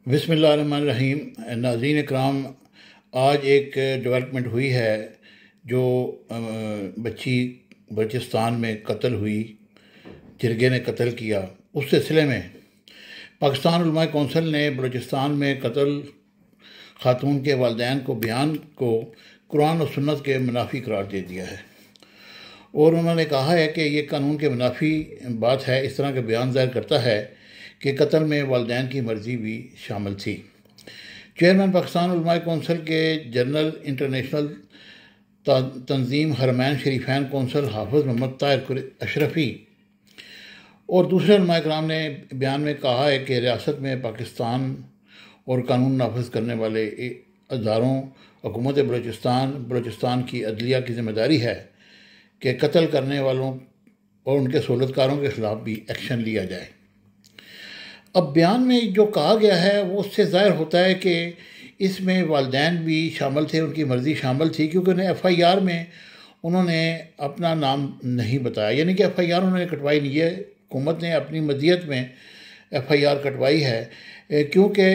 बिस्मिल्लाहिर्रहमानिर्रहीम। नाज़रीन इकराम, आज एक डेवलपमेंट हुई है जो बच्ची बलूचिस्तान में कत्ल हुई, जिरगे ने कत्ल किया। उस सिलसिले में पाकिस्तान उलमा कौंसिल ने बलूचिस्तान में कत्ल खातून के वालिदैन को बयान को कुरान और सुन्नत के मुनाफी करार दे दिया है और उन्होंने कहा है कि ये कानून के मुनाफी बात है। इस तरह के बयान ज़ाहिर करता है कि कत्ल में वालिदैन की मर्ज़ी भी शामिल थी। चेयरमैन पाकिस्तान उलमा कौंसिल के जनरल इंटरनेशनल तंजीम हरमैन शरीफैन कौंसल हाफिज़ मोहम्मद ताहिर अशरफी और दूसरे उलमा इकराम ने बयान में कहा है कि रियासत में पाकिस्तान और कानून नाफिज करने वाले अदारों हुकूमत बलूचिस्तान की अदलिया की जिम्मेदारी है कि कत्ल करने वालों और उनके सहूलतकारों के ख़िलाफ़ भी एक्शन लिया जाए। अब बयान में जो कहा गया है वो उससे ज़ाहिर होता है कि इसमें वालिदैन भी शामिल थे, उनकी मर्ज़ी शामिल थी, क्योंकि उन्हें FIR में उन्होंने अपना नाम नहीं बताया, यानी कि FIR उन्होंने कटवाई नहीं है। हुकूमत ने अपनी मज़ियत में FIR कटवाई है क्योंकि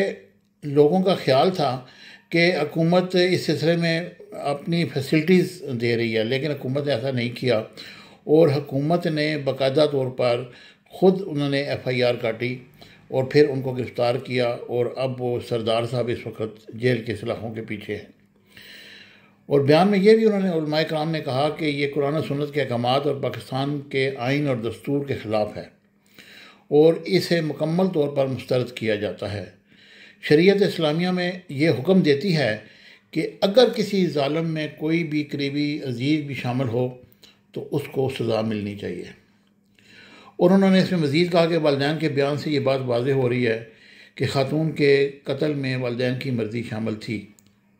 लोगों का ख्याल था कि हुकूमत इस सिलसिले में अपनी फैसिलिटीज़ दे रही है, लेकिन हुकूमत ने ऐसा नहीं किया और हुकूमत ने बाकायदा तौर पर ख़ुद उन्होंने FIR काटी और फिर उनको गिरफ़्तार किया और अब वो सरदार साहब इस वक्त जेल के सलाखों के पीछे हैं। और बयान में ये भी उन्होंने उलमा इकराम ने कहा कि ये कुरान और सुन्नत के अहकामात और पाकिस्तान के आइन और दस्तूर के ख़िलाफ़ है और इसे मुकम्मल तौर पर मुस्तरद किया जाता है। शरीयत इस्लामिया में ये हुक्म देती है कि अगर किसी ज़ालिम में कोई भी करीबी अजीज़ भी शामिल हो तो उसको सज़ा मिलनी चाहिए। और उन्होंने इसमें मज़ीद कहा कि वालिदैन के बयान से ये बात वाज़ेह हो रही है कि खातून के कत्ल में वालिदैन की मर्ज़ी शामिल थी,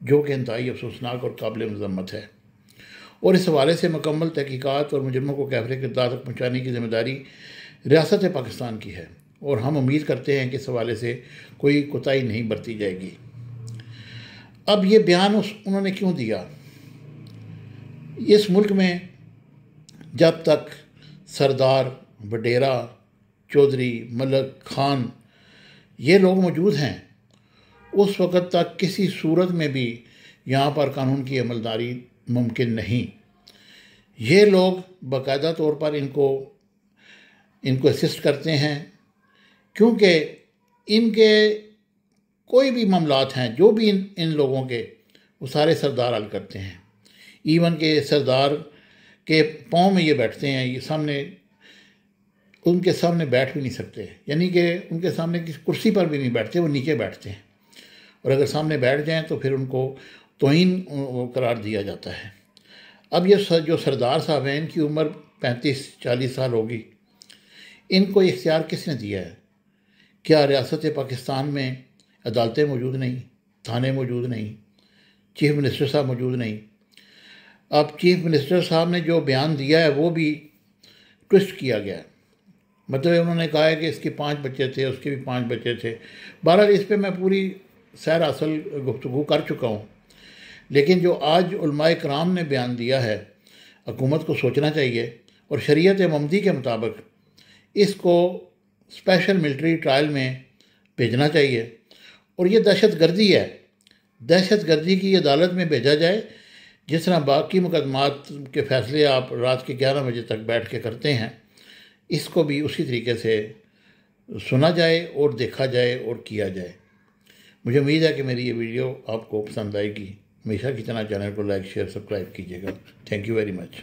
जो कि इंतहाई अफसोसनाक और काबिल मज़म्मत है और इस हवाले से मुकम्मल तहकीकात और मुजरिमों को कैफ़रे किरदार तक पहुँचाने की ज़िम्मेदारी रियासत पाकिस्तान की है और हम उम्मीद करते हैं कि इस हवाले से कोई कोताही नहीं बरती जाएगी। अब ये बयान उन्होंने क्यों दिया? इस मुल्क में जब तक सरदार, वडेरा, चौधरी, मलक, खान ये लोग मौजूद हैं उस वक़्त तक किसी सूरत में भी यहाँ पर कानून की अमलदारी मुमकिन नहीं। ये लोग बाकायदा तौर पर इनको असिस्ट करते हैं क्योंकि इनके कोई भी मामलात हैं जो भी इन लोगों के वो सारे सरदार हल करते हैं। इवन के सरदार के पाँव में ये बैठते हैं, ये सामने उनके सामने बैठ भी नहीं सकते, यानी कि उनके सामने किसी कुर्सी पर भी नहीं बैठते, वो नीचे बैठते हैं और अगर सामने बैठ जाएं तो फिर उनको तौहीन करार दिया जाता है। अब ये जो सरदार साहब हैं इनकी उम्र 35-40 साल होगी। इनको इख्तियार किसने दिया है? क्या रियासत पाकिस्तान में अदालतें मौजूद नहीं, थाने मौजूद नहीं, चीफ मिनिस्टर साहब मौजूद नहीं? अब चीफ मिनिस्टर साहब ने जो बयान दिया है वो भी ट्विस्ट किया गया है। मतलब उन्होंने कहा है कि इसके 5 बच्चे थे, उसके भी 5 बच्चे थे। बहरहाल इस पर मैं पूरी सैर असल गुफ्तगू कर चुका हूँ, लेकिन जो आज उलमा इकराम ने बयान दिया है हुकूमत को सोचना चाहिए और शरीयत ममदी के मुताबिक इसको स्पेशल मिलिट्री ट्रायल में भेजना चाहिए और ये दहशत गर्दी है। दहशत गर्दी की अदालत में भेजा जाए जिस तरह बाकी मुकदमात के फ़ैसले आप रात के 11 बजे तक बैठ के करते हैं, इसको भी उसी तरीके से सुना जाए और देखा जाए और किया जाए। मुझे उम्मीद है कि मेरी ये वीडियो आपको पसंद आएगी। हमेशा की तरह चैनल को लाइक, शेयर, सब्सक्राइब कीजिएगा। Thank you very much.